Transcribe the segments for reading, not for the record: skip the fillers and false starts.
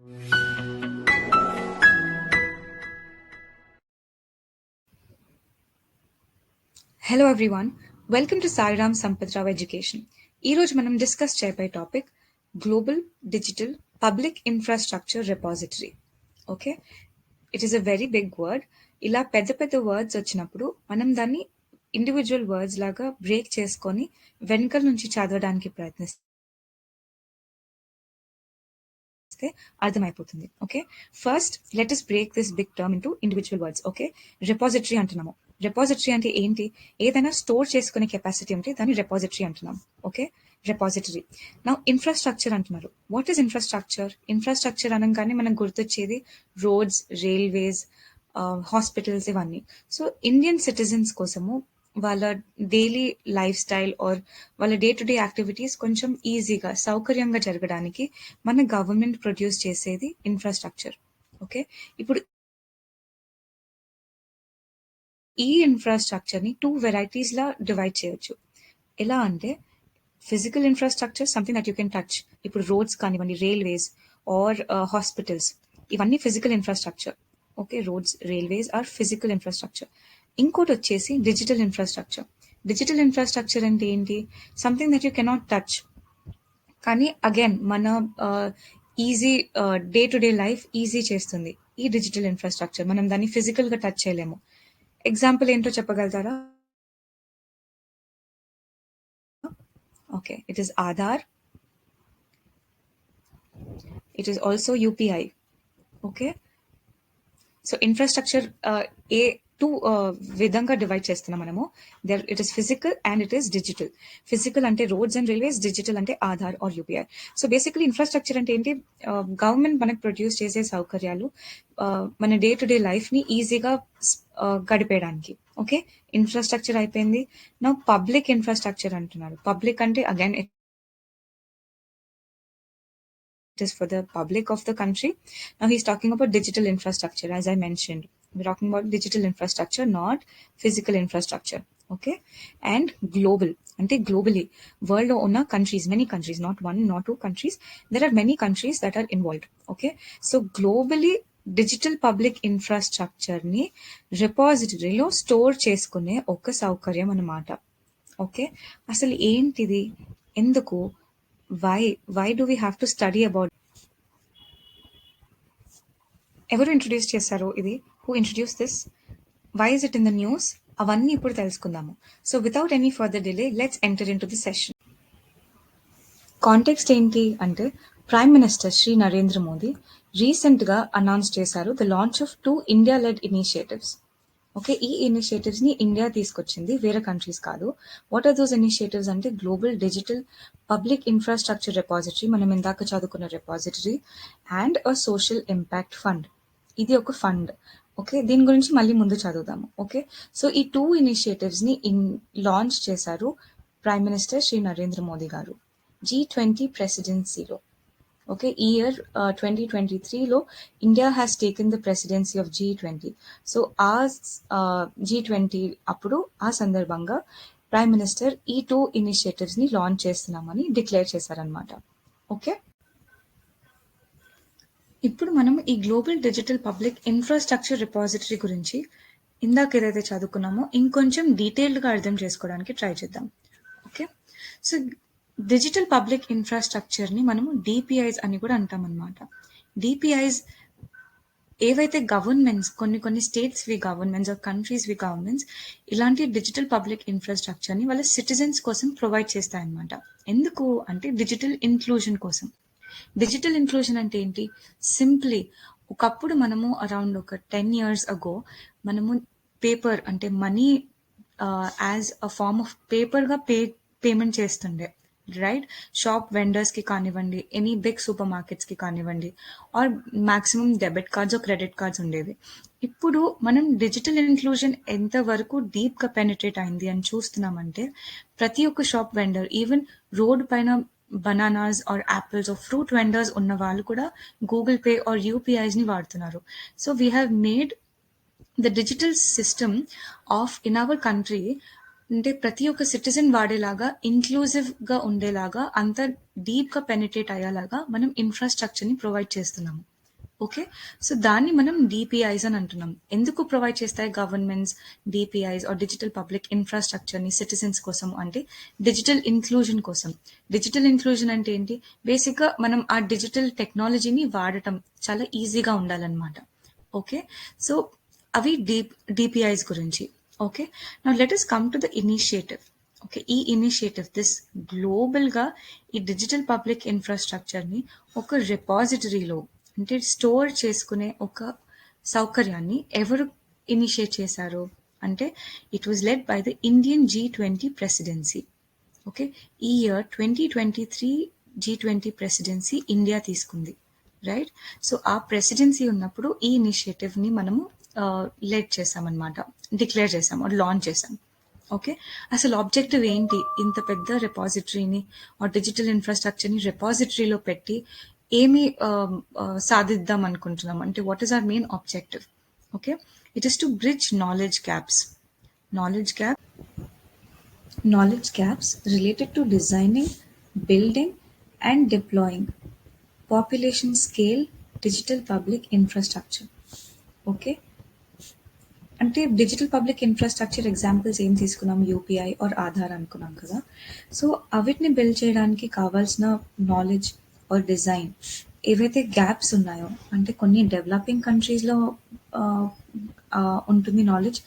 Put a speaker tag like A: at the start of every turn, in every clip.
A: Hello everyone, welcome to Sairam Sampatirao Education. ఈ రోజు మనం డిస్కస్ చేయబోయే topic global digital public infrastructure repository. Okay, it is a very big word. ఇలా పెద్ద పెద్ద వర్డ్స్ వచ్చినప్పుడు మనం దాన్ని ఇండివిజువల్ వర్డ్స్ లాగా బ్రేక్ చేసుకొని వెనకల నుంచి చదవడానికి ప్రయత్నిస్తే అర్థమైపోతుంది. Okay, first let us break this big term into individual words. Okay, repository అంటున్నాము. రిపాజిటరీ అంటే ఏంటి? ఏదైనా స్టోర్ చేసుకునే కెపాసిటీ ఉంటే దాన్ని రిపాజిటరీ అంటున్నాం. Okay, repository. నా ఇన్ఫ్రాస్ట్రక్చర్ అంటున్నారు. What is infrastructure? ఇన్ఫ్రాస్ట్రక్చర్ అనగానే మనకు గుర్తొచ్చేది రోడ్స్, రైల్వేస్, హాస్పిటల్స్, ఇవన్నీ. సో ఇండియన్ సిటిజన్స్ కోసము వాళ్ళ డైలీ లైఫ్ స్టైల్ ఆర్ వాళ్ళ డే టు డే యాక్టివిటీస్ కొంచెం ఈజీగా సౌకర్యంగా జరగడానికి మన గవర్నమెంట్ ప్రొడ్యూస్ చేసేది ఇన్ఫ్రాస్ట్రక్చర్. ఓకే, ఇప్పుడు ఈ ఇన్ఫ్రాస్ట్రక్చర్ ని 2 వెరైటీస్ లా డివైడ్ చేయొచ్చు. ఎలా అంటే physical infrastructure, something that you can touch. ఇప్పుడు రోడ్స్ కానివ్వండి, రైల్వేస్ ఆర్ హాస్పిటల్స్, ఇవన్నీ physical infrastructure. Okay, roads, railways or physical infrastructure. ఇంకోటి వచ్చేసి డిజిటల్ ఇన్ఫ్రాస్ట్రక్చర్. డిజిటల్ ఇన్ఫ్రాస్ట్రక్చర్ అంటే ఏంటి? Something that you cannot touch, కానీ అగైన్ మన easy day to day life easy చేస్తుంది ఈ డిజిటల్ ఇన్ఫ్రాస్ట్రక్చర్. మనం దాన్ని ఫిజికల్ గా టచ్ చేయలేము. ఎగ్జాంపుల్ ఏంటో చెప్పగలుగుతారా? Okay, it is Aadhaar, it is also UPI. Okay, so infrastructure A two విధంగా డివైడ్ చేస్తున్నాం మనము. It is physical and it is digital. Physical అంటే రోడ్స్ అండ్ రైల్వేస్, డిజిటల్ అంటే Aadhaar are UPI. So basically infrastructure అంటే ఏంటి? Government మనకు produce చేసే సౌకర్యాలు మన డే టు డే లైఫ్ ని ఈజీగా గడిపేయడానికి. ఓకే, ఇన్ఫ్రాస్ట్రక్చర్ అయిపోయింది. నా పబ్లిక్ ఇన్ఫ్రాస్ట్రక్చర్ అంటున్నారు. పబ్లిక్ అంటే again it is for the public of the country. Now he's talking about digital infrastructure, as I mentioned. We're talking about digital infrastructure, not physical infrastructure. Okay, and global ante globally world lo unna countries, many countries, not one, not two countries, there are many countries that are involved. Okay, so globally digital public infrastructure ని రిపాజిటరీలో store చేసుకునే ఒక సౌకర్యం అన్నమాట. Okay, అసలు ఏంటిది? ఎందుకు? why do we have to study about? ఎవరు introduce చేశారు ఇది? Who introduce this? Why is it in the news? అవన్నీ ఇప్పుడు తెలుసుకుందాము. So without any further delay let's enter in to the session. Context ఏంటి అంటే, prime minister Shri Narendra Modi recent గా announce చేశారు the launch of 2 India led initiatives. Okay, ఈ initiatives ని India తీసుకొచ్చింది, వేరే కంట్రీస్ కాదు. వాట్ ఆర్ దోస్ ఇనిషియేటివ్స్ అంటే global digital public infrastructure repository, మనం ఇందాక చదువుకున్న repository, and a social impact fund. ఇది ఒక ఫండ్. ఓకే, దీని గురించి మళ్ళీ ముందు చదువుదాము. ఓకే, సో ఈ 2 ఇనిషియేటివ్స్ ని లాంచ్ చేశారు prime minister Shri Narendra Modi garu G20 ప్రెసిడెన్సీలో. ఓకే, ఈ ఇయర్ 2023లో India has taken the presidency of G20. So ఆ G20 అప్పుడు ఆ సందర్భంగా ప్రైమ్ మినిస్టర్ ఈ 2 ఇనిషియేటివ్స్ ని లాంచ్ చేస్తున్నామని డిక్లేర్ చేశారనమాట. ఓకే, ఇప్పుడు మనం ఈ global digital public infrastructure repository గురించి ఇందాక ఏదైతే చదువుకున్నామో ఇంకొంచెం డీటెయిల్డ్గా అర్థం చేసుకోవడానికి ట్రై చేద్దాం. Okay, so digital public infrastructure ని మనము డిపిఐస్ అని కూడా అంటాం అనమాట. డిపిఐస్ ఏవైతే గవర్నమెంట్స్, కొన్ని స్టేట్స్ వి గవర్నమెంట్స్ ఆర్ కంట్రీస్ వి గవర్నమెంట్స్ ఇలాంటి డిజిటల్ పబ్లిక్ ఇన్ఫ్రాస్ట్రక్చర్ ని వాళ్ళ సిటిజన్స్ కోసం ప్రొవైడ్ చేస్తాయన్నమాట. ఎందుకు అంటే డిజిటల్ ఇన్క్లూజన్ కోసం. డిజిటల్ ఇన్క్లూజన్ అంటే ఏంటి? సింప్లీ ఒకప్పుడు మనము అరౌండ్ ఒక 10 years అగో మనము పేపర్ అంటే money as a form of paper గా పేమెంట్ చేస్తుండే, రైట్? షాప్ వెండర్స్ కి కానివ్వండి, ఎనీ బిగ్ సూపర్ మార్కెట్స్ కి కానివ్వండి, or maximum debit cards credit cards ఉండేవి. ఇప్పుడు మనం డిజిటల్ ఇన్క్లూజన్ ఎంత వరకు డీప్ గా పెనిట్రేట్ అయింది అని చూస్తున్నామంటే ప్రతి ఒక్క షాప్ వెండర్, ఈవెన్ రోడ్ పైన bananas or apples or fruit vendors ఉన్న వాళ్ళు కూడా గూగుల్ పే ఆర్ యూపీఐస్ ని వాడుతున్నారు. So we have made the digital system of in our country అంటే ప్రతి ఒక్క సిటిజన్ వాడేలాగా, ఇంక్లూజివ్ గా ఉండేలాగా, అంత డీప్ గా పెనిట్రేట్ అయ్యేలాగా మనం ఇన్ఫ్రాస్ట్రక్చర్ ని ప్రొవైడ్ చేస్తున్నాము. ఓకే. సో దాన్ని మనం డిపిఐస్ అని అంటున్నాం. ఎందుకు ప్రొవైడ్ చేస్తాయి governments DPIs or digital public ఇన్ఫ్రాస్ట్రక్చర్ని సిటిజన్స్ కోసం అంటే డిజిటల్ ఇన్క్లూజన్ కోసం. డిజిటల్ ఇన్క్లూజన్ అంటే ఏంటి? బేసిక్గా మనం ఆ డిజిటల్ టెక్నాలజీని వాడటం చాలా ఈజీగా ఉండాలన్నమాట. ఓకే. సో అవి డిపిఐస్ గురించి. Okay. Now let us come to the initiative. Okay. ఈ ఇనిషియేటివ్ గ్లోబల్గా ఈ డిజిటల్ పబ్లిక్ ఇన్ఫ్రాస్ట్రక్చర్ని ఒక రిపాజిటరీలో అంటే స్టోర్ చేసుకునే ఒక సౌకర్యాన్ని ఎవరు ఇనిషియేట్ చేశారు అంటే it was led by the Indian G20 presidency. Okay. ఈ ఇయర్ 2023 G20 ప్రెసిడెన్సీ ఇండియా తీసుకుంది. రైట్. సో ఆ ప్రెసిడెన్సీ ఉన్నప్పుడు ఈ ఇనిషియేటివ్ని మనము లెడ్ చేసామన్నమాట, డిక్లేర్ చేసాం లాంచ్ చేసాం. ఓకే. అసలు ఆబ్జెక్టివ్ ఏంటి? ఇంత పెద్ద రెపాజిటరీని డిజిటల్ ఇన్ఫ్రాస్ట్రక్చర్ని రెపాజిటరీలో పెట్టి ఏమి సాధిద్దాం అనుకుంటున్నాం అంటే what is our main objective? Okay. It is to bridge knowledge gaps. Knowledge gap knowledge gaps related to designing, building, and deploying population scale digital public infrastructure. Okay. అంటే డిజిటల్ పబ్లిక్ ఇన్ఫ్రాస్ట్రక్చర్ ఎగ్జాంపుల్స్ ఏం తీసుకున్నాం? UPI are Aadhaar అనుకున్నాం కదా. So అవిటిని build చేయడానికి కావాల్సిన knowledge are design ఏవైతే gaps ఉన్నాయో అంటే కొన్ని డెవలపింగ్ కంట్రీస్లో ఉంటుంది నాలెడ్జ్,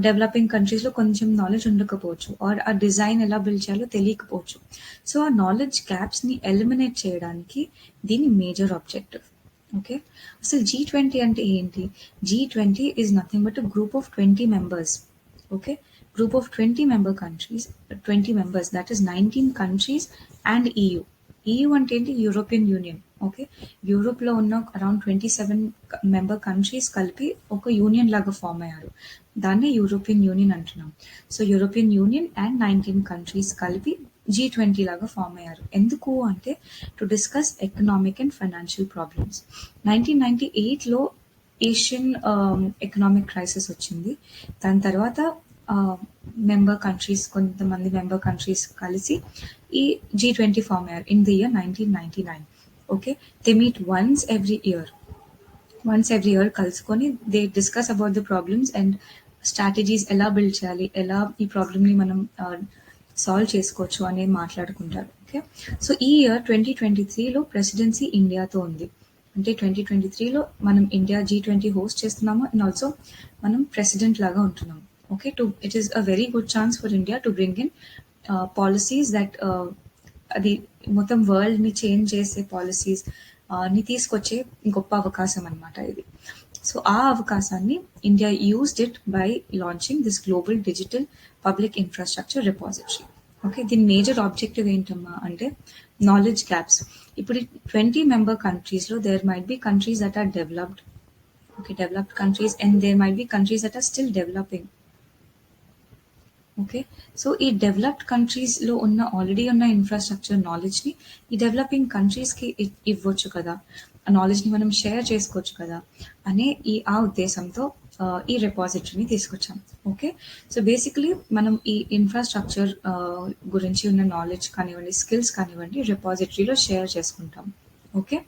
A: డెవలపింగ్ కంట్రీస్లో కొంచెం నాలెడ్జ్ ఉండకపోవచ్చు ఆర్ ఆ డిజైన్ ఎలా బిల్డ్ చేయాలో తెలియకపోవచ్చు. సో ఆ నాలెడ్జ్ గ్యాప్స్ని ఎలిమినేట్ చేయడానికి దీని మేజర్ ఆబ్జెక్టివ్. ఓకే. అసలు G20 అంటే ఏంటి? G20 is nothing but group of 20 members. Okay. Group of 20 member countries, 20 members, that is 19 countries and EU. EU అంటే ఏంటి? European union. ఓకే. యూరోప్లో ఉన్న అరౌండ్ 27 మెంబర్ కంట్రీస్ కలిపి ఒక యూనియన్ లాగా ఫామ్ అయ్యారు. దాన్నే యూరోపియన్ యూనియన్ అంటున్నాం. So European Union and 19 countries కలిపి G20 లాగా ఫామ్ అయ్యారు. ఎందుకు అంటే to discuss economic and financial problems. 1998లో ఏషియన్ ఎకనామిక్ క్రైసిస్ వచ్చింది. దాని తర్వాత మెంబర్ కంట్రీస్, కొంతమంది మెంబర్ కంట్రీస్ కలిసి ఈ G20 ఫామ్ అయ్యారు in the year 1999. Okay. They meet once every year కలుసుకొని they discuss about the problems and strategies ఎలా బిల్డ్ చేయాలి, ఎలా ఈ ప్రాబ్లమ్ని మనం సాల్వ్ చేసుకోవచ్చు అనేది మాట్లాడుకుంటారు. ఓకే. సో ఈ ఇయర్ 2023లో ప్రెసిడెన్సీ ఇండియాతో ఉంది. అంటే 2023లో మనం ఇండియా G20 హోస్ట్ చేస్తున్నాము అండ్ ఆల్సో మనం ప్రెసిడెంట్ లాగా ఉంటున్నాం. Okay. It is a very good chance for India to bring in policies that అది మొత్తం వరల్డ్ని చేంజ్ చేసే పాలసీస్ ని తీసుకొచ్చే గొప్ప అవకాశం అన్నమాట ఇది. సో ఆ అవకాశాన్ని India used it by launching this global digital public infrastructure repository. Okay. దీని మేజర్ ఆబ్జెక్టివ్ ఏంటమ్మా అంటే నాలెడ్జ్ గ్యాప్స్. ఇప్పుడు 20 మెంబర్ కంట్రీస్లో there might be countries that are developed. Okay. Developed countries and there might be countries that are still developing. Okay. So ఈ developed కంట్రీస్లో already ఉన్న infrastructure నాలెడ్జ్ని ఈ డెవలపింగ్ కంట్రీస్కి ఇవ్వచ్చు కదా, ఆ నాలెడ్జ్ని మనం షేర్ చేసుకోవచ్చు కదా అనే ఆ ఉద్దేశంతో ఈ రెపాజిటరీని తీసుకొచ్చాం. ఓకే. సో బేసికలీ మనం ఈ ఇన్ఫ్రాస్ట్రక్చర్ గురించి ఉన్న నాలెడ్జ్ కానివ్వండి, స్కిల్స్ కానివ్వండి, రెపాజిటరీలో షేర్ చేసుకుంటాం. ఓకే.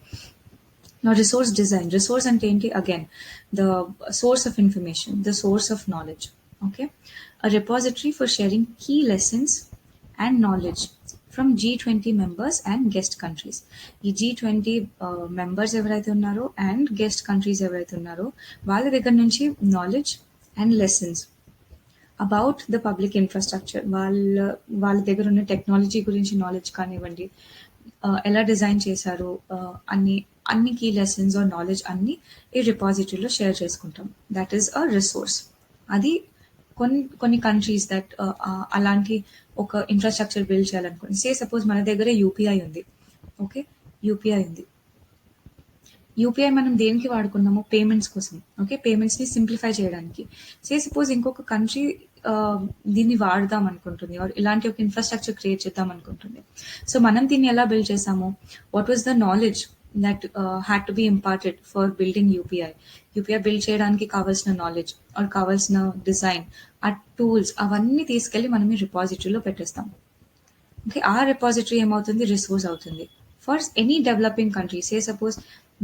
A: నా రిసోర్స్ డిజైన్. రిసోర్స్ అంటే ఏంటి? Again the source of information, the source of knowledge. Okay. A repository for sharing key lessons and knowledge from G20 members and guest countries. ఈ G20 members ఎవరైతే ఉన్నారో and guest countries ఎవరైతే ఉన్నారో వాళ్ళ దగ్గర నుంచి knowledge and lessons about the public infrastructure, వాళ్ళ దగ్గర ఉన్న టెక్నాలజీ గురించి నాలెడ్జ్ కానివ్వండి, ఎలా డిజైన్ చేశారు, అన్ని కీ లెసన్స్ ఆర్ నాలెడ్జ్ అన్ని ఈ రిపాజిటరీలో షేర్ చేసుకుంటాం. That is a resource. అది కొన్ని కంట్రీస్ దట్ అలాంటి ఒక ఇన్ఫ్రాస్ట్రక్చర్ బిల్డ్ చేయాలనుకోండి. సపోజ్ మన దగ్గర యూపీఐ ఉంది. ఓకే. యూపీఐ మనం దేనికి వాడుకున్నాము? పేమెంట్స్ కోసం. ఓకే. పేమెంట్స్ని సింప్లిఫై చేయడానికి. సపోజ్ ఇంకొక కంట్రీ దీన్ని వాడదాం అనుకుంటుంది ఆర్ ఇలాంటి ఒక ఇన్ఫ్రాస్ట్రక్చర్ క్రియేట్ చేద్దాం అనుకుంటుంది. సో మనం దీన్ని ఎలా బిల్డ్ చేసాము? What was the knowledge that had to be imparted for building UPI build చేయడానికి కావాల్సిన నాలెడ్జ్ ఆర్ కావాల్సిన డిజైన్, ఆ టూల్స్ అవన్నీ తీసుకెళ్ళి మనం ఈ రిపాజిటరీలో పెట్టేస్తాం. ఓకే. ఆ రిపాజిటరీ ఏమవుతుంది? రిసోర్స్ అవుతుంది for any developing country. Suppose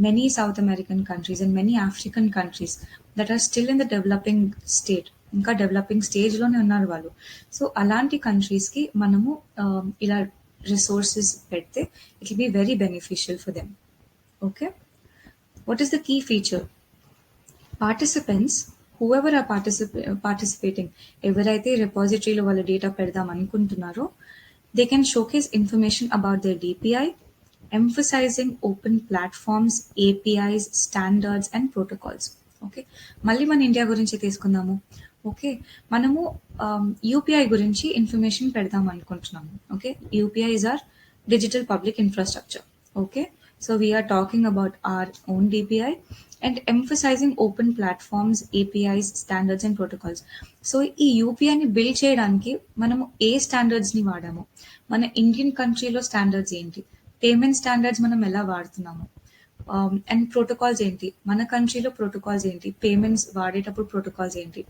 A: many South American countries and many African countries that are still in the developing state, ఇంకా డెవలపింగ్ స్టేజ్లోనే ఉన్నారు వాళ్ళు. సో అలాంటి కంట్రీస్కి మనము ఇలా రిసోర్సెస్ పెడితే it will be very beneficial for them. Okay, what is the key feature? Participants whoever are participating, ఎవరైతే రిపాజిటరీలో వాళ్ళ డేటా పెడదాం అనుకుంటున్నారో, they can showcase information about their DPI, emphasizing open platforms, APIs, standards and protocols. Okay, మళ్ళీ మన India గురించి తీసుకుందాము. Okay, మనము UPI గురించి ఇన్ఫర్మేషన్ పెడదాం అనుకుంటున్నాము. Okay, UPI is our digital public infrastructure. Okay, so we are talking about our own DPI and emphasising open platforms, APIs, standards and protocols. So ఈ యూపీఐని బిల్డ్ చేయడానికి మనము ఏ స్టాండర్డ్స్ని వాడాము, మన ఇండియన్ కంట్రీలో స్టాండర్డ్స్ ఏంటి, పేమెంట్ స్టాండర్డ్స్ మనం ఎలా వాడుతున్నాము, అండ్ ప్రోటోకాల్స్ ఏంటి, మన కంట్రీలో ప్రోటోకాల్స్ ఏంటి, పేమెంట్స్ వాడేటప్పుడు ప్రోటోకాల్స్ ఏంటి,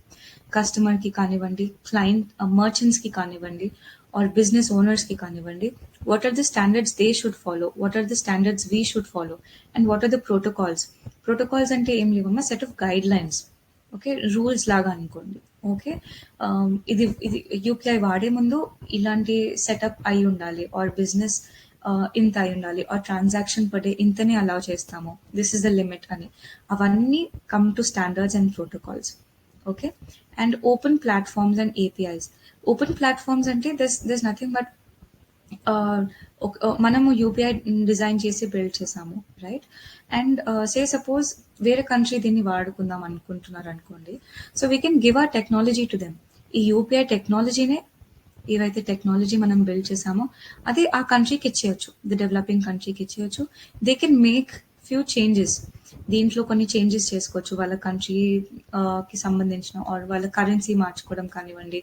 A: కస్టమర్కి కానివ్వండి, క్లయింట్ మర్చెంట్స్కి కానివ్వండి, ఆర్ బిజినెస్ ఓనర్స్కి కానివ్వండి, what are the standards they should follow, what are the standards we should follow, and what are the protocols. Protocols అంటే ఏం లేవమ్మా, set of guidelines. Okay, rules లాగా అనుకోండి. ఓకే, ఇది ఇది యూపీఐ వాడే ముందు ఇలాంటి సెటప్ అయి ఉండాలి, ఆర్ బిజినెస్ ఇంత అయి ఉండాలి, ఆర్ ట్రాన్సాక్షన్ పర్ డే ఇంతనే అలౌ చేస్తాము, దిస్ ఇస్ ద లిమిట్ అని. అవన్నీ come to standards and protocols. Okay, and open platforms and APIs. Open platforms అంటే దిస్ నథింగ్ బట్ మనము యూపీఐ డిజైన్ చేసి బిల్డ్ చేసాము, రైట్? అండ్ సే సపోజ్ వేరే country దీన్ని వాడుకుందాం అనుకుంటున్నారు అనుకోండి, so we can give our technology to them. ఈ యూపీఐ టెక్నాలజీనే, ఏవైతే టెక్నాలజీ మనం బిల్డ్ చేసామో అది ఆ కంట్రీకి ఇచ్చేయచ్చు, ది డెవలపింగ్ కంట్రీకి ఇచ్చేయచ్చు. They can make few changes, దీంట్లో కొన్ని చేంజెస్ చేసుకోవచ్చు వాళ్ళ కంట్రీకి సంబంధించిన, ఆర్ వాళ్ళ కరెన్సీ మార్చుకోవడం కానివ్వండి,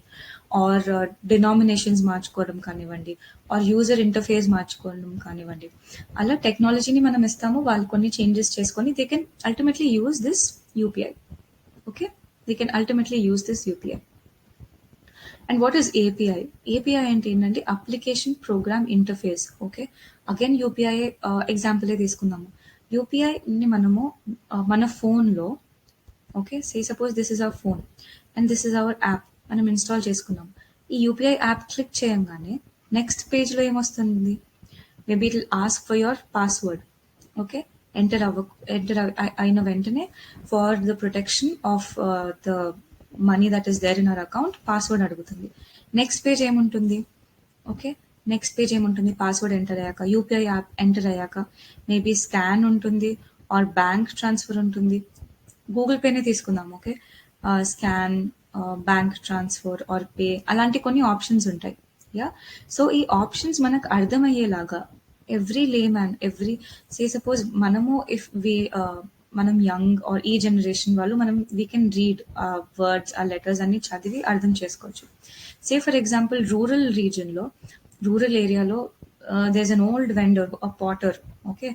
A: ఆర్ డినామినేషన్స్ మార్చుకోవడం కానివ్వండి, ఆర్ యూజర్ ఇంటర్ఫేస్ మార్చుకోవడం కానివ్వండి. అలా టెక్నాలజీని మనం ఇస్తాము, వాళ్ళు కొన్ని చేంజెస్ చేసుకొని they can ultimately use this UPI. Okay, they can ultimately use this UPI. And what is API? API అంటే ఏంటంటే application program interface. Okay, again UPI ఎగ్జాంపులే తీసుకుందాము. యూపీఐని మనము మన ఫోన్లో, okay, say suppose this is our phone and this is our app, మనం install చేసుకున్నాం. ఈ యూపీఐ యాప్ క్లిక్ చేయంగానే నెక్స్ట్ పేజ్లో ఏమొస్తుంది? Maybe it will ask for your password. Okay, enter అయిన వెంటనే for the protection of the money that is there in our account password అడుగుతుంది. Next page ఏముంటుంది? ఓకే, నెక్స్ట్ పేజ్ ఏముంటుంది? Password enter అయ్యాక, UPI app enter అయ్యాక maybe scan ఉంటుంది, or bank transfer ఉంటుంది. Google పేనే తీసుకుందాం. Okay, scan, bank transfer or pay, అలాంటి కొన్ని ఆప్షన్స్ ఉంటాయి. యా, సో ఈ ఆప్షన్స్ మనకు అర్థమయ్యేలాగా ఎవ్రీ లేమ్యాన్, సే సపోజ్ మనము ఇఫ్ మనం యంగ్ ఆర్ ఈ జనరేషన్ వాళ్ళు, మనం వీ కెన్ రీడ్ వర్డ్స్, ఆ లెటర్స్ అన్ని చదివి అర్థం చేసుకోవచ్చు. సే ఫర్ ఎగ్జాంపుల్ రూరల్ రీజన్లో, రూరల్ ఏరియాలో there is an old vendor, a potter. Okay,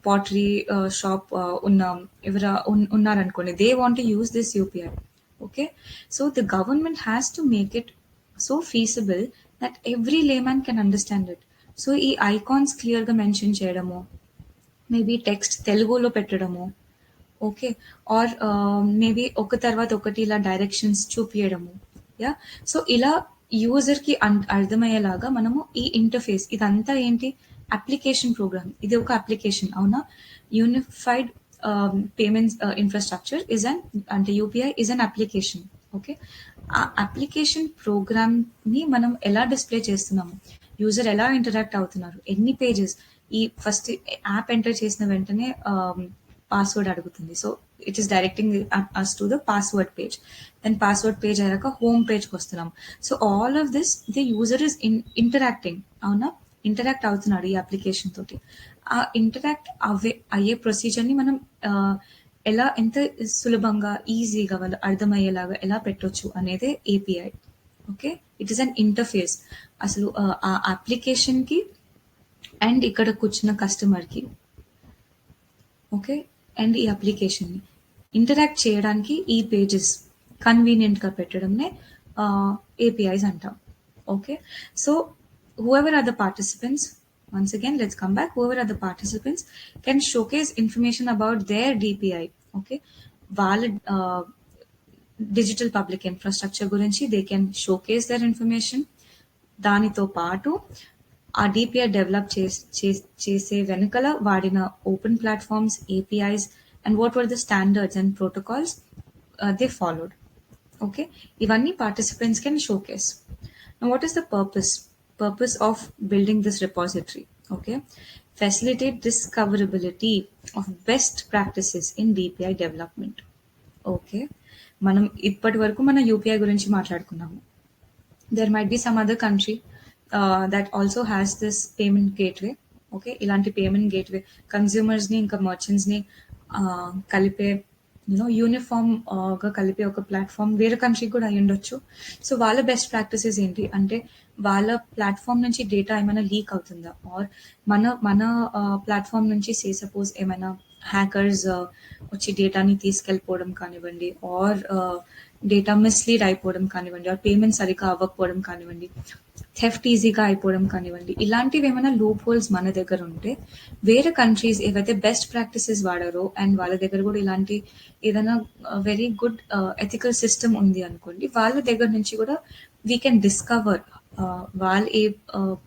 A: pottery shop ఉన్నారనుకోండి, they want to use this UPI. Okay, so the government has to make it so feasible that every layman can understand it. So ఈ icons క్లియర్గా mention చేయడము, maybe text తెలుగులో పెట్టడము, okay, or maybe ఒక తర్వాత ఒకటి ఇలా డైరెక్షన్స్ చూపించడము. యా, సో ఇలా యూజర్కి అర్థమయ్యేలాగా మనము ఈ ఇంటర్ఫేస్, ఇదంతా ఏంటి? Application program. ఇది ఒక అప్లికేషన్, అవునా? Unified payments infrastructure is an, అంటే UPI is an application. Okay, ఆ అప్లికేషన్ ప్రోగ్రామ్ని మనం ఎలా డిస్ప్లే చేస్తున్నాము, యూజర్ ఎలా ఇంటరాక్ట్ అవుతున్నారు, ఎన్ని పేజెస్, ఈ ఫస్ట్ యాప్ ఎంటర్ చేసిన వెంటనే పాస్వర్డ్ అడుగుతుంది. So it is directing us to the password page. Then password page అయ్యాక హోమ్ పేజ్కి వస్తున్నాం. So all of this the user is interacting, అవునా? ఇంటరాక్ట్ అవుతున్నాడు ఈ అప్లికేషన్ తోటి. ఆ ఇంటరాక్ట్ అయ్యే ప్రొసీజర్ని మనం ఎలా, ఎంత సులభంగా, ఈజీగా వాళ్ళు అర్థమయ్యేలాగా ఎలా పెట్టొచ్చు అనేదే API. Okay, it is an interface. అసలు ఆ అప్లికేషన్కి అండ్ ఇక్కడ కూర్చున్న కస్టమర్కి, ఓకే, అండ్ ఈ అప్లికేషన్ని ఇంటరాక్ట్ చేయడానికి ఈ పేజెస్ కన్వీనియంట్గా పెట్టడంనే ఏపీఐస్ అంటాం. Okay, so whoever are the participants, Once again, let's come back. Whoever are the participants can showcase information about their DPI. Okay, valid digital public infrastructure గురించి they can showcase their information. దానితో పాటు ఆ DPI develop చేసే వెనుకల వాడిన open platforms, APIs and what were the standards and protocols they followed. Okay, ఇవన్నీ participants can showcase. Now, what is the purpose of building this repository? Okay, facilitate discoverability of best practices in DPI development. Okay, మనం ఇప్పటి వరకు మన UPI గురించి మాట్లాడుకున్నాము. There might be some other country that also has this payment gateway. Okay, ఇలాంటి payment gateway కన్స్యూమర్స్ని ఇంకా మర్చెంట్స్ని కలిపే uniform గా కలిపే ఒక ప్లాట్ఫామ్ వేరే కంట్రీ కూడా అయి ఉండొచ్చు. సో వాళ్ళ బెస్ట్ ప్రాక్టీసెస్ ఏంటి అంటే వాళ్ళ ప్లాట్ఫామ్ నుంచి డేటా ఏమైనా లీక్ అవుతుందా, ఆర్ మన ప్లాట్ఫామ్ నుంచి సపోజ్ ఏమైనా హ్యాకర్స్ వచ్చి డేటాని తీసుకెళ్ళిపోవడం కానివ్వండి, ఆర్ డేటా మిస్లీడ్ అయిపోవడం కానివ్వండి, ఆర్ పేమెంట్ సరిగ్గా అవ్వకపోవడం కానివ్వండి, థెఫ్ట్ ఈజీగా అయిపోవడం కానివ్వండి, ఇలాంటివి ఏమైనా లూప్ హోల్స్ మన దగ్గర ఉంటే వేరే కంట్రీస్ ఏవైతే బెస్ట్ ప్రాక్టీసెస్ వాడారో అండ్ వాళ్ళ దగ్గర కూడా ఇలాంటి ఏదైనా వెరీ గుడ్ ఎథికల్ సిస్టమ్ ఉంది అనుకోండి, వాళ్ళ దగ్గర నుంచి కూడా వీ కెన్ డిస్కవర్ వాళ్ళు ఏ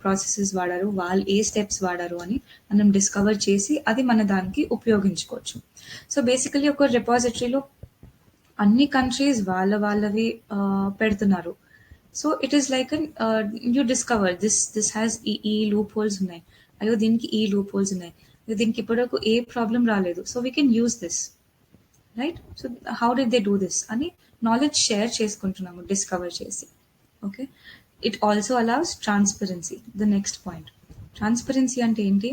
A: ప్రాసెసెస్ వాడారు, వాళ్ళు ఏ స్టెప్స్ వాడారు అని మనం డిస్కవర్ చేసి అది మన దానికి ఉపయోగించుకోవచ్చు. సో బేసికలీ ఒక రిపాజిటరీలో అన్ని కంట్రీస్ వాళ్ళవి పెడుతున్నారు. So it is like you discover this has ఈ లూప్ హోల్స్ ఉన్నాయి, అయ్యో దీనికి ఈ లూప్ హోల్స్ ఉన్నాయి, అయ్యో దీనికి ఇప్పటివరకు ఏ ప్రాబ్లం రాలేదు, so we can use this, right? So how did they do this అని నాలెడ్జ్ షేర్ చేసుకుంటున్నాము డిస్కవర్ చేసి. Okay, it also allows transparency. The next point, transparency అంటే ఏంటి?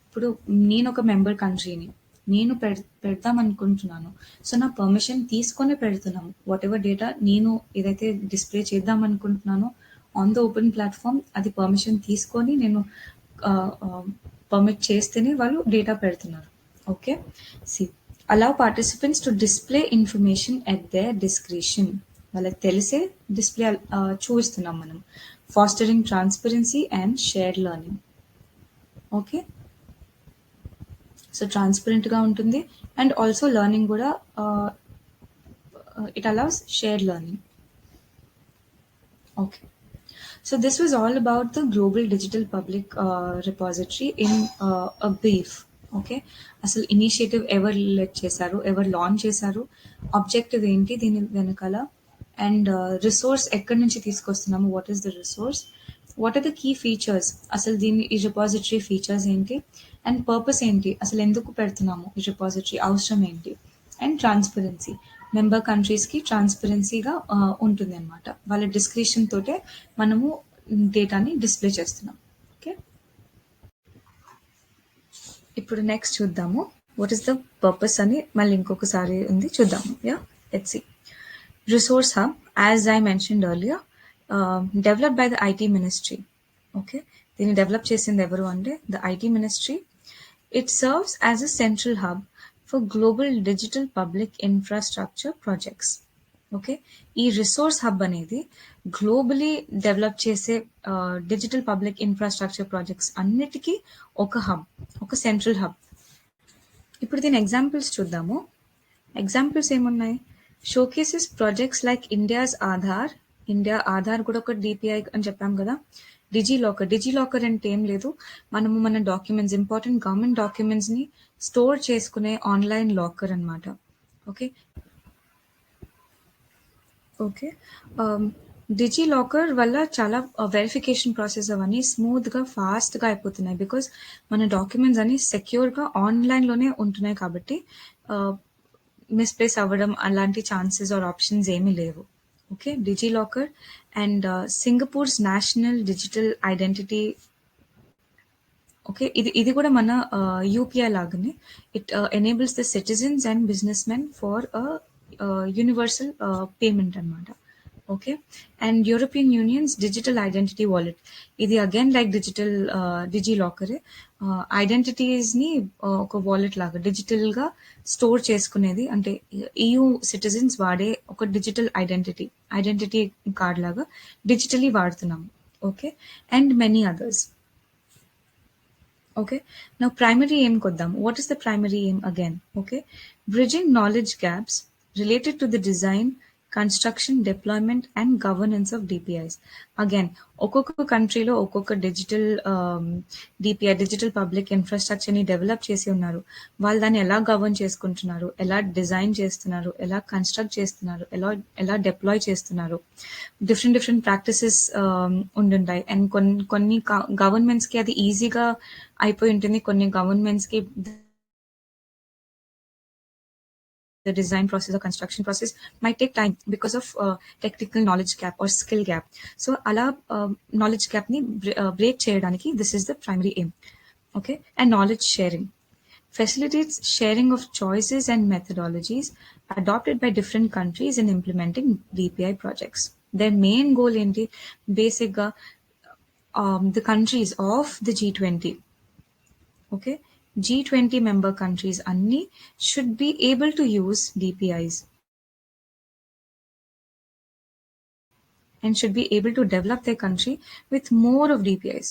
A: ఇప్పుడు నేను ఒక మెంబర్ కంట్రీని నేను పెడదాం అనుకుంటున్నాను, సో నా పర్మిషన్ తీసుకొని పెడుతున్నాము. వాట్ ఎవర్ డేటా నేను ఏదైతే డిస్ప్లే చేద్దాం అనుకుంటున్నానో ఆన్ ద ఓపెన్ ప్లాట్ఫామ్, అది పర్మిషన్ తీసుకొని నేను పర్మిట్ చేస్తేనే వాళ్ళు డేటా పెడుతున్నారు. Okay, C allow participants to display information at their discretion. వాళ్ళకి తెలిసే డిస్ప్లే చూస్తున్నాం మనం. Fostering transparency and share learning. Okay, so ట్రాన్స్పరెంట్గా ఉంటుంది అండ్ ఆల్సో లెర్నింగ్ కూడా it allows share learning. Okay, so this was all about the global digital public repository in a brief. Okay, అసలు initiative ఎవరు let చేశారు, ఎవరు launch చేశారు, objective ఏంటి దీని వెనకాల, అండ్ రిసోర్స్ ఎక్కడి నుంచి తీసుకొస్తున్నాము, what is the resource, what are the key features, అసలు ఈ రిపాజిటరీ ఫీచర్స్ ఏంటి, అండ్ పర్పస్ ఏంటి, అసలు ఎందుకు పెడుతున్నాము ఈ రిపాజిటరీ, అవసరం ఏంటి, అండ్ ట్రాన్స్పరెన్సీ. మెంబర్ కంట్రీస్కి ట్రాన్స్పరెన్సీగా ఉంటుంది అనమాట. వాళ్ళ డిస్క్రిప్షన్ తోటే మనము డేటాని డిస్ప్లే చేస్తున్నాం. ఓకే, ఇప్పుడు నెక్స్ట్ చూద్దాము వాట్ ఈస్ ద పర్పస్ అని మళ్ళీ ఇంకొకసారి ఉంది చూద్దాము. Yeah, let's see. Resource hub, as I mentioned earlier, developed by the IT ministry. Okay, దీన్ని డెవలప్ చేసింది ఎవరు అంటే the IT ministry. It serves as a central hub for global digital public infrastructure projects. Okay, ఈ resource hub అనేది globally develop చేసే digital public infrastructure projects అన్నిటికీ ఒక hub, ఒక సెంట్రల్ హబ్. ఇప్పుడు దీని ఎగ్జాంపుల్స్ చూద్దాము. ఎగ్జాంపుల్స్ ఏమున్నాయి? Showcases projects like India Aadhaar కూడా ఒక డిపిఐ అని చెప్పాం కదా. డిజిలాకర్ అంటే ఏం లేదు, మనము మన డాక్యుమెంట్స్, ఇంపార్టెంట్ గవర్నమెంట్ డాక్యుమెంట్స్ని స్టోర్ చేసుకునే ఆన్లైన్ లాకర్ అనమాట. ఓకే, ఓకే, డిజిలాకర్ వల్ల చాలా వెరిఫికేషన్ ప్రాసెస్ అవన్నీ స్మూత్గా ఫాస్ట్గా అయిపోతున్నాయి. బికాస్ మన డాక్యుమెంట్స్ అన్ని సెక్యూర్గా ఆన్లైన్లోనే ఉంటున్నాయి కాబట్టి మిస్ప్లేస్ అవ్వడం అలాంటి ఛాన్సెస్ ఆర్ ఆప్షన్స్ ఏమీ లేవు. Okay, DigiLocker and Singapore's national digital identity. Okay, ఇది కూడా మన యూపీఐ లాగానే. It enables the citizens and businessmen for universal payment అనమాట. Okay, and European Union's digital identity wallet, ఇది అగైన్ లైక్ డిజిలాకరే. ఐడెంటిటీస్ని ఒక వాలెట్ లాగా డిజిటల్గా స్టోర్ చేసుకునేది, అంటే EU సిటిజన్స్ వాడే ఒక డిజిటల్ ఐడెంటిటీ కార్డ్ లాగా డిజిటలీ వాడుతున్నాము. Okay, and many others. Okay. Now, primary aim koddam. What is the primary aim again? Okay. Bridging knowledge gaps related to the design, construction, deployment, and governance of DPIs. Again, ఒక్కొక్క కంట్రీలో ఒక్కొక్క digital DPI digital public infrastructure ని develop చేసి ఉన్నారు. వాళ్ళు దాన్ని ఎలా govern చేసుకుంటున్నారు, ఎలా డిజైన్ చేస్తున్నారు, ఎలా కన్స్ట్రక్ట్ చేస్తున్నారు, ఎలా డిప్లాయ్ చేస్తున్నారు. డిఫరెంట్ ప్రాక్టీసెస్ ఉండుంటాయి. అండ్ కొన్ని గవర్నమెంట్స్ కి అది ఈజీగా అయిపోయి ఉంటుంది. కొన్ని గవర్నమెంట్స్ కి the design process or construction process might take time because of technical knowledge gap or skill gap. So ala knowledge gap ni break cheyadaniki this is the primary aim. Okay. And knowledge sharing facilitates sharing of choices and methodologies adopted by different countries in implementing DPI projects. Their main goal enti basic ga the countries of the G20. Okay. G20 member countries anni should be able to use DPIs and should be able to develop their country with more of DPIs.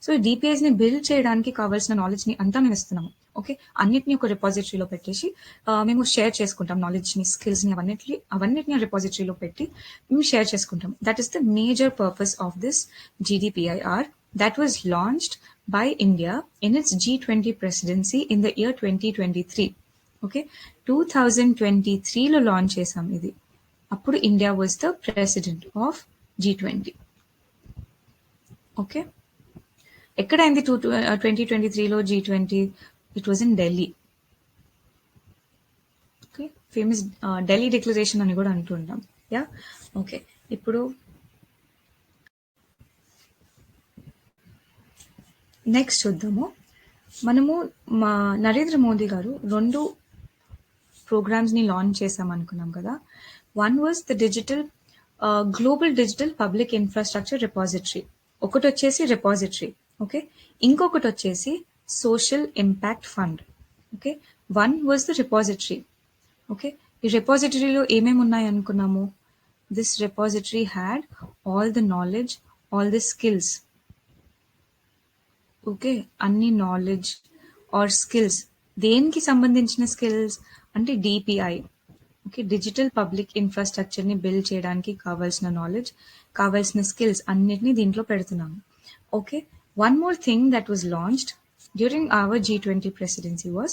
A: So ఈ డిపిఐస్ ని build చేయడానికి కావాల్సిన knowledge ని అంతా మేము ఇస్తున్నాము. Okay. అన్నిటిని ఒక రిపాజిటరీలో పెట్టేసి మేము షేర్ చేసుకుంటాం. నాలెడ్జ్ ని, స్కిల్స్ ని, అవన్నిటిని రిపాజిటరీలో పెట్టి మేము షేర్ చేసుకుంటాం. That is the major purpose of this GDPIR that was launched by India in its G20 presidency in the year 2023. Okay. 2023లో లాంచ్ చేసాం ఇది. అప్పుడు India was the president of G20. Okay. ఎక్కడైంది 2023లో G20? It was in Delhi. Okay. Famous Delhi declaration అని కూడా అంటుంటాం. Yeah. Okay. ఇప్పుడు నెక్స్ట్ చూద్దాము. మనము మా నరేంద్ర మోదీ గారు 2 ప్రోగ్రామ్స్ ని లాంచ్ చేసాం అనుకున్నాం కదా. One was the global digital public infrastructure repository. ఒకటి వచ్చేసి రిపాజిటరీ. ఓకే. ఇంకొకటి వచ్చేసి social impact fund. Okay. One was the repository. Okay. ఈ రిపాజిటరీలో ఏమేమి ఉన్నాయి అనుకున్నాము? This repository had all the knowledge, all the skills. Okay. అన్ని నాలెడ్జ్ ఆర్ స్కిల్స్. దేనికి సంబంధించిన స్కిల్స్ అంటే DPI. Okay. Digital public infrastructure ని బిల్డ్ చేయడానికి కావాల్సిన నాలెడ్జ్, కావాల్సిన స్కిల్స్ అన్నిటిని దీంట్లో పెడుతున్నాము. Okay. One more thing that was launched during our G20 presidency was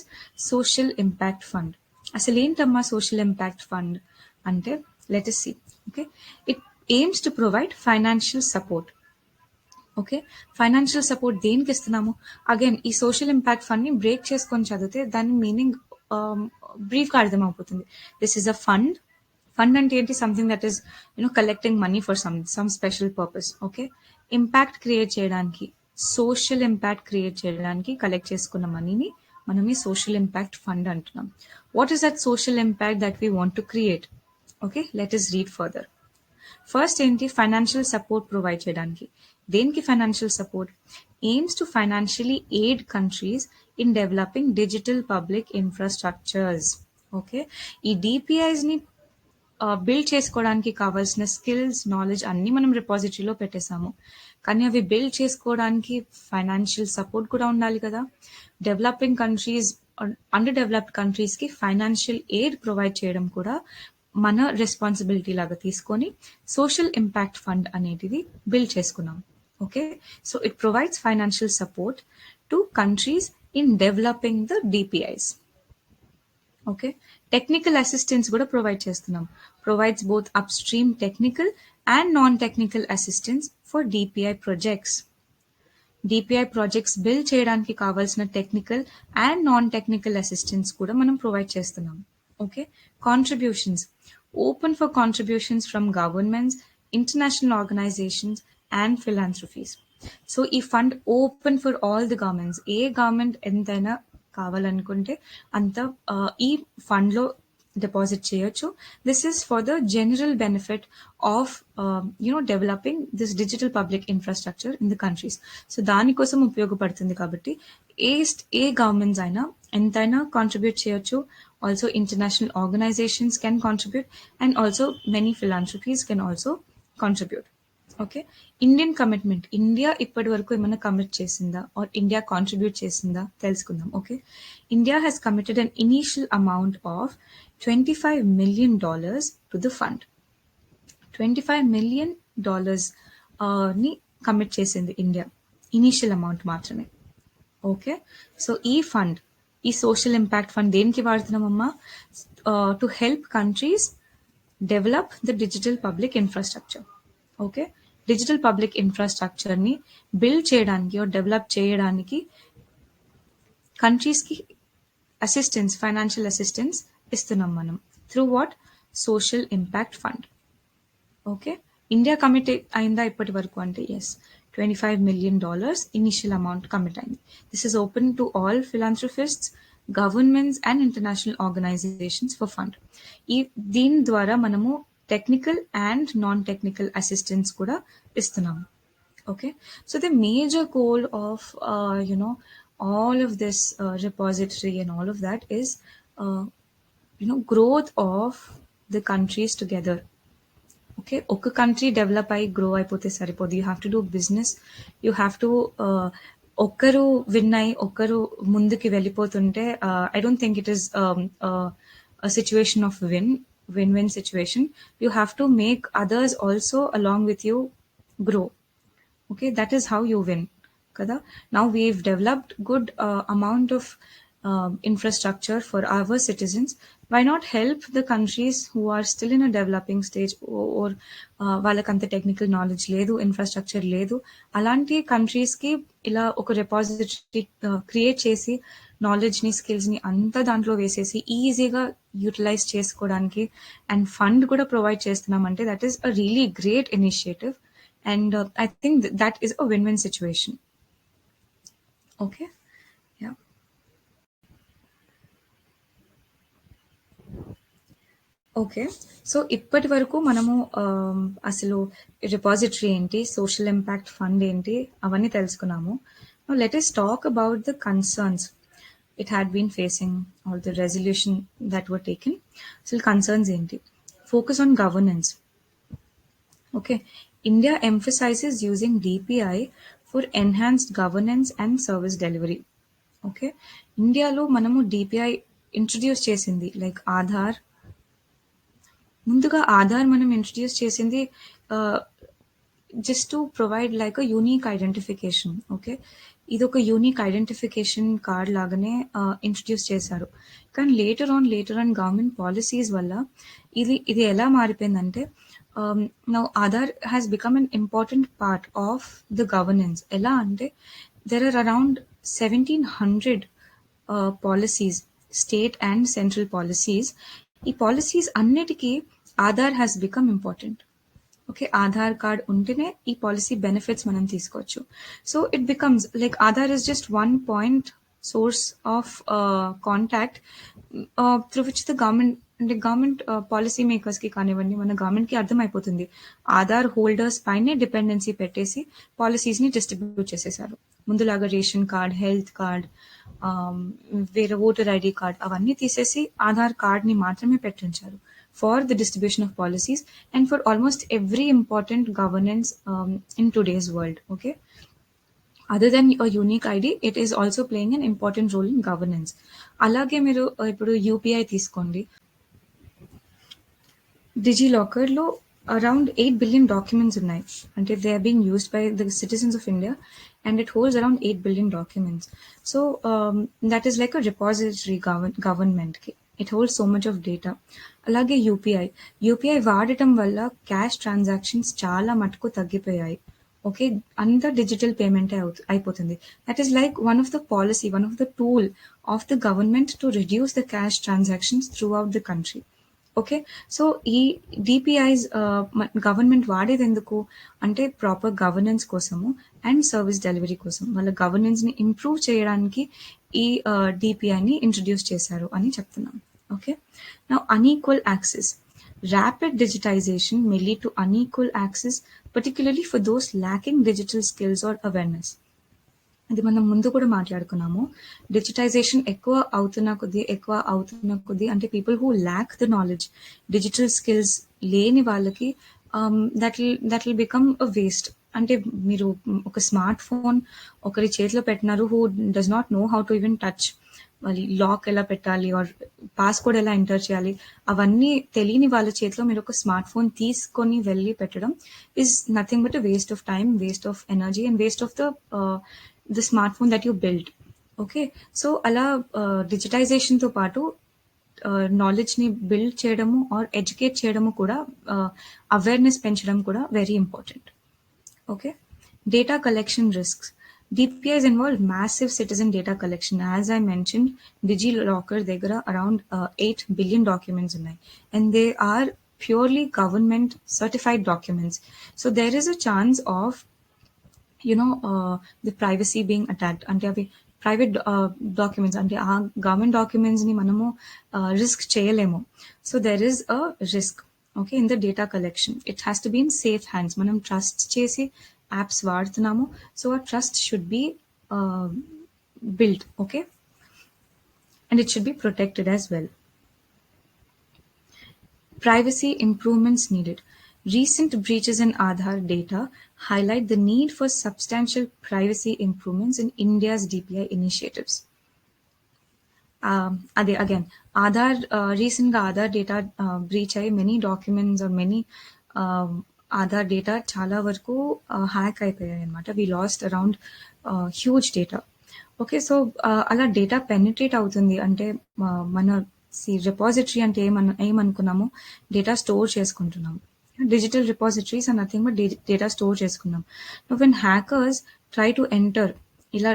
A: Social Impact Fund. అసలు ఏంటమ్మా సోషల్ ఇంపాక్ట్ ఫండ్ అంటే? Let us see. Okay. It aims to provide financial support. Okay. Financial support దేనికి ఇస్తున్నాము? Again ఈ social impact fund ని break చేసుకొని చదివితే దాని మీనింగ్ బ్రీఫ్ గా అర్థమైపోతుంది. This is a fund. Fund అంటే ఏంటి? Something that is collecting money for some special purpose. Okay. Impact create చేయడానికి, సోషల్ ఇంపాక్ట్ క్రియేట్ చేయడానికి కలెక్ట్ చేసుకున్న మనీని మనం ఈ సోషల్ ఇంపాక్ట్ ఫండ్ అంటున్నాం. What is that social impact that we want to create? Okay. Let us read further. First ఏంటి? Financial support provide చేయడానికి. దేనికి financial support? AIIMS to financially aid countries in developing digital public infrastructures. Okay. ఈ డిపిఐస్ ని build చేసుకోవడానికి కావాల్సిన skills, knowledge అన్ని మనం రిపాజిటరీలో పెట్టేశాము. కానీ అవి బిల్డ్ చేసుకోవడానికి ఫైనాన్షియల్ సపోర్ట్ కూడా ఉండాలి కదా. Developing countries, underdeveloped countries కి ఫైనాన్షియల్ ఎయిడ్ ప్రొవైడ్ చేయడం కూడా మన రెస్పాన్సిబిలిటీ లాగా తీసుకొని సోషల్ ఇంపాక్ట్ ఫండ్ అనేటిది బిల్డ్ చేసుకున్నాం. Okay. So it provides financial support to countries in developing the DPIs. Okay. Technical assistance కూడా ప్రొవైడ్ చేస్తున్నాం. Provides both upstream technical and non technical assistance for DPI projects. DPI projects build చేయడానికి కావాల్సిన technical and non technical assistance కూడా మనం provide చేస్తున్నాం. Okay. Contributions open for contributions from governments, international organisations and philanthropies. So ఈ fund open for all the governments. ఏ government ఎంతైనా కావాలనుకుంటే అంత ఈ ఫండ్ లో డిపాజిట్ చేయొచ్చు. This is for the general benefit of developing this digital public infrastructure in the countries. So దానికోసం ఉపయోగపడుతుంది కాబట్టి ఏ గవర్నమెంట్స్ అయినా ఎంతైనా కాంట్రిబ్యూట్ చేయొచ్చు. Also international organisations can contribute and also many philanthropies can also contribute. Okay. Indian commitment. India ఇప్పటి వరకు ఏమన్నా కమిట్ చేసిందా? ఆర్ ఇండియా కాంట్రిబ్యూట్ చేసిందా? తెలుసుకుందాం. Okay. India has committed an initial amount of $25 million to the fund. $25 million ని commit చేసింది India. Initial amount మాత్రమే. Okay. So ఈ ఫండ్, ఈ సోషల్ ఇంపాక్ట్ ఫండ్ దేనికి వాడుతున్నామమ్మా? To help countries develop the digital public infrastructure. Okay. Digital public ఇన్ఫ్రాస్ట్రక్చర్ని build చేయడానికి develop చేయడానికి కంట్రీస్కి అసిస్టెన్స్, ఫైనాన్షియల్ అసిస్టెన్స్ ఇస్తున్నాం మనం. Through what? Social impact fund. Okay. India commit అయిందా ఇప్పటి వరకు అంటే yes, $25 million initial amount commit అయింది. This is open to all philanthropists, governments and international organisations for fund. దీని ద్వారా మనము technical and non technical assistance కూడా ఇస్తున్నాము. Okay, so the major goal of all of this repository and all of that is growth of the countries together. Okay. ఒక country develop అయ్యి grow అయిపోతే సరిపోదు. You have to do business. You have to ఒక్కరు win అయ్యి ఒక్కరు ముందుకి వెళ్ళిపోతుంటే I don't think it is situation of win situation. You have to make others also along with you grow. Okay, that is how you win. Kada? Now we've developed good amount of infrastructure for our citizens. Why not help the countries who are still in a developing stage or వాళ్ళకంత technical knowledge లేదు, infrastructure లేదు. అలాంటి కంట్రీస్కి ఇలా ఒక repository create చేసి నాలెడ్జ్ని, స్కిల్స్ని అంతా దాంట్లో వేసేసి ఈజీగా యూటిలైజ్ చేసుకోవడానికి అండ్ ఫండ్ కూడా ప్రొవైడ్ చేస్తున్నామంటే that is a really great initiative. And I think that is a win-win situation. Okay, yeah. Okay. So ఇప్పటి వరకు మనము అసలు రిపాజిటరీ ఏంటి, సోషల్ ఇంపాక్ట్ ఫండ్ ఏంటి, అవన్నీ తెలుసుకున్నాము. Let us talk about the concerns it had been facing or the resolution that were taken. అసలు concerns ఏంటి? Focus on governance. Okay. India emphasizes using DPI for enhanced governance and service delivery. Okay. ఇండియాలో మనము DPI introduce చేసింది like Aadhaar. ముందుగా ఆధార్ మనం introduce చేసింది just to provide like a unique identification. Okay. ఇది ఒక యూనిక్ ఐడెంటిఫికేషన్ కార్డ్ లాగానే ఇంట్రడ్యూస్ చేశారు. కానీ లేటర్ ఆన్ గవర్నమెంట్ పాలసీస్ వల్ల ఇది ఎలా మారిపోయిందంటే now Aadhaar has become an important part of the governance. Ela ante there are around 1700 policies, state and central policies. ఈ policies అన్నిటికీ Aadhaar has become important. Okay. Aadhaar card ఉంటేనే ఈ policy benefits మనం తీసుకోవచ్చు. So it becomes like Aadhaar is just one point source of contact through which the government policy మేకర్స్కి కానివ్వండి, మన గవర్నమెంట్కి అర్థమైపోతుంది ఆధార్ హోల్డర్స్ పైనే డిపెండెన్సీ పెట్టేసి పాలసీస్ని డిస్ట్రిబ్యూట్ చేసేసారు. ముందులాగా రేషన్ కార్డ్, హెల్త్ కార్డ్, వేరే ఓటర్ ఐడి కార్డ్ అవన్నీ తీసేసి ఆధార్ కార్డ్ని మాత్రమే పెట్టించారు for the distribution of policies and for almost every important governance in today's world. Okay. Other than a unique ID, it is also playing an important role in governance. అలాగే మీరు ఇప్పుడు UPI తీసుకోండి. డిజిలాకర్లో around 8 billion documents ఉన్నాయి. అంటే they are being used by the citizens of India and it holds around 8 billion documents. So that is like a repository గవర్నమెంట్కి. It holds so much of data. అలాగే UPI వాడటం వల్ల cash transactions చాలా మటుకు తగ్గిపోయాయి. Okay. అంతా digital పేమెంటే అయిపోతుంది. That is like one of the policy, one of the tool of the government to reduce the cash transactions through out the country. Okay. So ఈ డిపిఐస్ government వాడేది ఎందుకు అంటే ప్రాపర్ గవర్నెన్స్ కోసము అండ్ సర్వీస్ డెలివరీ కోసం. వాళ్ళ గవర్నెన్స్ని improve చేయడానికి ఈ డిపిఐని introduce చేశారు అని చెప్తున్నాం. Okay. Now, unequal access. Rapid digitization may lead to unequal access, particularly for those lacking digital skills or awareness. అది మనం ముందు కూడా మాట్లాడుకున్నాము. డిజిటైజేషన్ ఎక్కువ అవుతున్న కొద్దీ అంటే people who lakh the knowledge, digital skills లేని వాళ్ళకి that will become a waste. అంటే మీరు ఒక స్మార్ట్ ఫోన్ ఒకరి చేతిలో పెట్టినారు who does not know how to even touch, మరి లాక్ ఎలా పెట్టాలి ఆర్ పాస్‌కోడ్ ఎలా ఎంటర్ చేయాలి, అవన్నీ తెలియని వాళ్ళ చేతిలో మీరు ఒక స్మార్ట్ ఫోన్ తీసుకొని వెళ్ళి పెట్టడం is nothing but a waste of time, waste of energy and waste of the smart phone that you build. Okay. So అలా డిజిటైజేషన్‌తో పాటు నాలెడ్జ్‌ని బిల్డ్ చేయడము ఆర్ ఎడ్యుకేట్ చేయడము కూడా, అవేర్‌నెస్ పెంచడం కూడా very important. Okay. Data collection risks. DPIs involve massive citizen data collection. As I mentioned, DigiLocker దగ్గర around 8 billion documents ఉన్నాయి. And they are purely government certified documents. So there is a chance of the privacy being attacked. అంటే అవి private documents, అంటే ఆ government documents ని మనము risk చేయలేము. So there is a risk, okay, in the data collection. It has to be in safe hands. మనం trust చేసి apps వాడుతున్నాము, సో ఆ trust should be built, okay, and it should be protected as well. Privacy improvements needed. Recent breaches in Aadhaar data highlight the need for substantial privacy improvements in India's DPI initiatives. Ade again, Aadhaar, recently Aadhaar data breach అయ్యి many documents or many Aadhaar data చాలా వరకు hack అయిపోయాయి అనమాట. We lost around huge data. Okay. So అలా data penetrate అవుతుంది అంటే మన repository అంటే ఏమనుకున్నాము, డేటా స్టోర్ చేసుకుంటున్నాము. Digital repositories are nothing but data store చేసుకున్నాం. When hackers try to enter, ఇలా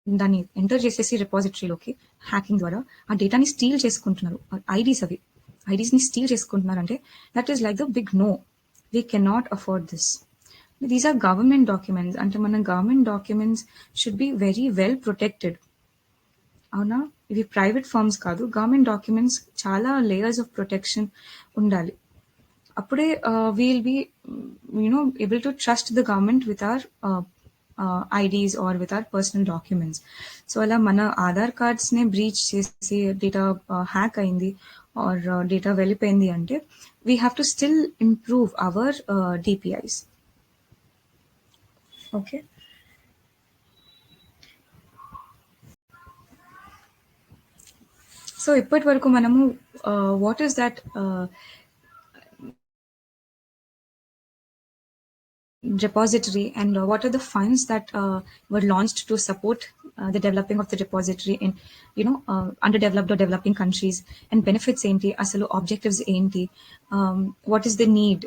A: దాన్ని ఎంటర్ చేసేసి రిపాజిటరీలోకి హ్యాకింగ్ ద్వారా ఆ డేటాని స్టీల్ చేసుకుంటున్నారు. ఐడీస్ ని స్టీల్ చేసుకుంటున్నారు. అంటే that is like the big no. We cannot afford this. These are government documents. అంటే మన government documents should be very well protected. అవునా? ఇవి ప్రైవేట్ ఫర్మ్స్ కాదు. గవర్నమెంట్ డాక్యుమెంట్స్ చాలా లేయర్స్ ఆఫ్ ప్రొటెక్షన్ ఉండాలి. అప్పుడే we'll be able to trust the government with our IDs or with our personal documents. So అలా మన ఆధార్ కార్డ్స్ నే breach చేసి డేటా హ్యాక్ అయింది ఆర్ డేటా వెళ్ళిపోయింది అంటే we have to still improve our DPIs. Okay. So ఇప్పటి వరకు మనము what is that repository and what are the funds that were launched to support the developing of the repository in underdeveloped or developing countries, and benefits enti, asalu objectives enti, what is the need,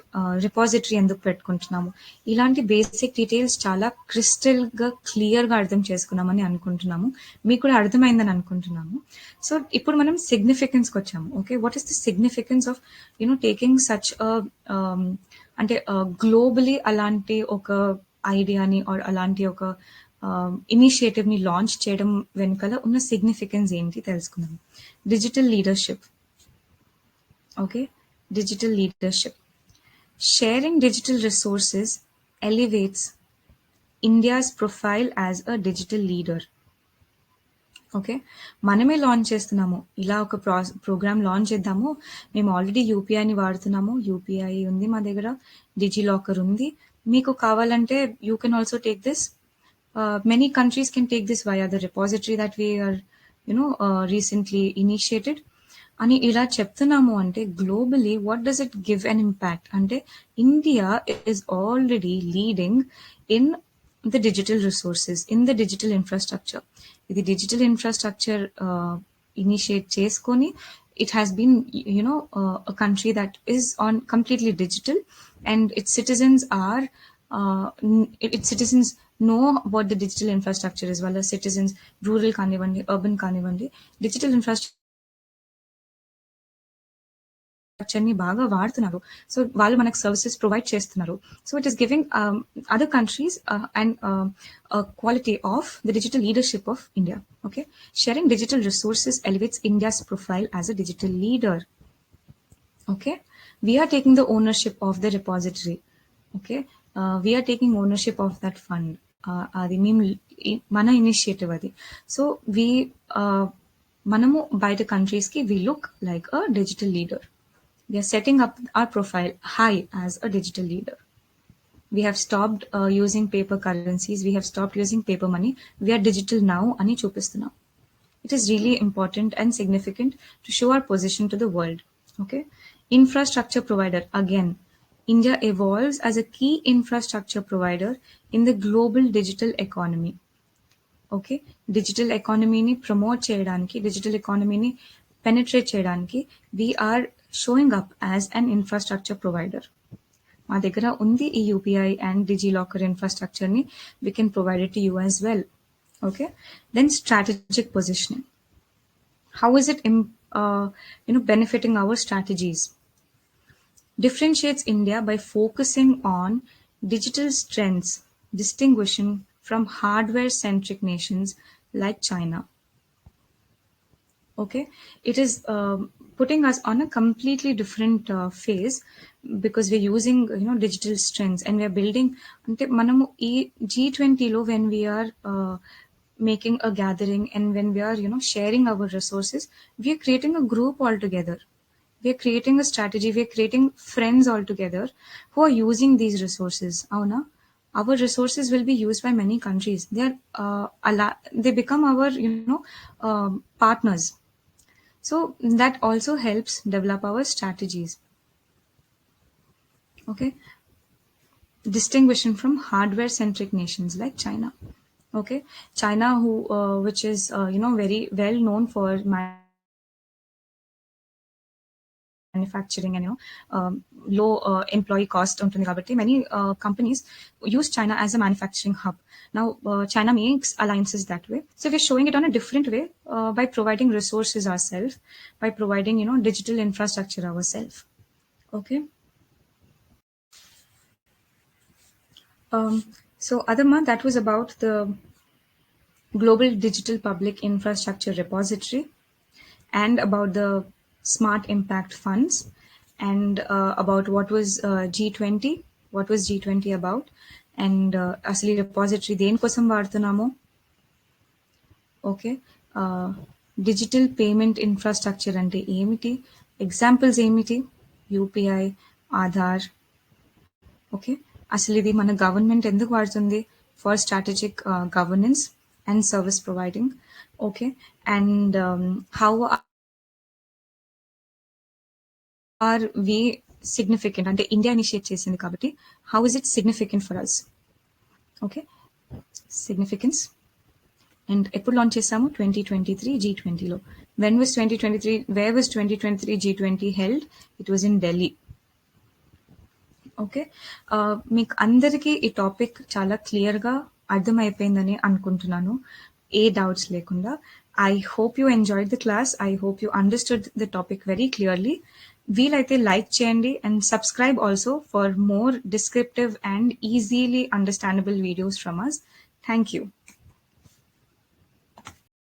A: repository enduku pettukuntunnamo, ilanti basic details chala crystal ga clear ga ardham cheskunnamani anukuntunnamu. Meeku kuda ardhamaindani anukuntunnamu. So ippudu manam significance ki vachamu. Okay, what is the significance of taking such a అంటే globally అలాంటి ఒక ఐడియాని are అలాంటి ఒక initiative ని launch చేయడం వెనుకల ఉన్న సిగ్నిఫికెన్స్ ఏంటి తెలుసుకుందాం. Digital leadership. Okay, digital leadership. Sharing digital resources elevates India's profile as a digital leader. Okay, మనమే లాంచ్ చేస్తున్నాము. ఇలా ఒక ప్రోగ్రామ్ లాంచ్ చేద్దాము. మేము ఆల్రెడీ యూపీఐని వాడుతున్నాము. యూపీఐ ఉంది మా దగ్గర, డిజిలాకర్ ఉంది. మీకు కావాలంటే you can also take this. Many countries can take this via the repository that we are recently initiated అని ఇలా చెప్తున్నాము. అంటే globally what does it give an impact అంటే India is already leading in the digital resources, in the digital infrastructure. The digital infrastructure initiate cheskoni, it has been a country that is on completely digital, and its citizens are its citizens know what the digital infrastructure is. While citizens rural kanivandi, urban kanivandi, digital infrastructure ని బాగా వాడుతున్నారు. So వాళ్ళు మనకు services provide చేస్తున్నారు. So it is giving other countries and quality of the digital leadership of India. Okay, sharing digital resources elevates India's profile as a digital leader. Okay, we're taking the ownership of the repository. Okay, we're taking ownership of that fund. అది మేము మన initiative అది. So మనము బయట countries కి we look like a digital leader. We are setting up our profile high as a digital leader. We have stopped using paper currencies. We have stopped using paper money. We are digital now ani chupistunam. It is really important and significant to show our position to the world. Okay. Infrastructure provider. Again, India evolves as a key infrastructure provider in the global digital economy. Okay. Digital ఎకానమీని promote చేయడానికి, digital ఎకానమీని penetrate చేయడానికి or showing up as an infrastructure provider. మా దగ్గర ఉంది ఈ UPI and DigiLocker ఇన్ఫ్రాస్ట్రక్చర్ని. We can provide it to you as well. Okay. Then strategic positioning. How is it benefiting our strategies? Differentiates India by focusing on digital strengths, distinguishing from hardware-centric nations like China. Okay, it is putting us on a completely different phase because we're using digital strengths and we're building. Ante manamu ee G20 lo when we are making a gathering and when we are sharing our resources, we are creating a group altogether. We are creating a strategy. We are creating friends altogether who are using these resources. Avuna, our resources will be used by many countries. They are they become our partners. So that also helps develop our strategies. Okay, distinguishing from hardware-centric nations like China. Okay, China, who which is very well known for manufacturing and low employee cost ఉంటుంది కాబట్టి many companies use China as a manufacturing hub. Now China makes alliances that way, so we're showing it on a different way by providing resources ourselves, by providing digital infrastructure ourselves. Okay. So Adama, that was about the global digital public infrastructure repository and about the smart impact funds and about what was G20, what was G20 about, and asli repository దేని కోసం వాడుతున్నామో. Okay, digital payment infrastructure అంటే ఏమిటి, examples ఏమిటి, UPI, Aadhaar. Okay, అసలు ఇది మన government ఎందుకు వాడుతుంది? For strategic governance and service providing. Okay, and how are we significant, అంటే ఇండియా ఇనిషియేట్ చేసింది కాబట్టి how is it significant for us. Okay, significance. And ఎప్పుడు లాంచ్ చేసాము? 2023 G20లో. When was 2023, where was 2023 G20 held? It was in Delhi. Okay, మీకు అందరికీ ఈ topic చాలా క్లియర్గా అర్థమైపోయిందని అనుకుంటున్నాను, ఏ డౌట్స్ లేకుండా. I hope you enjoyed the class. I hope you understood the topic very clearly. వీలైతే లైక్ చేయండి and subscribe also for more descriptive and easily understandable videos from us. Thank you.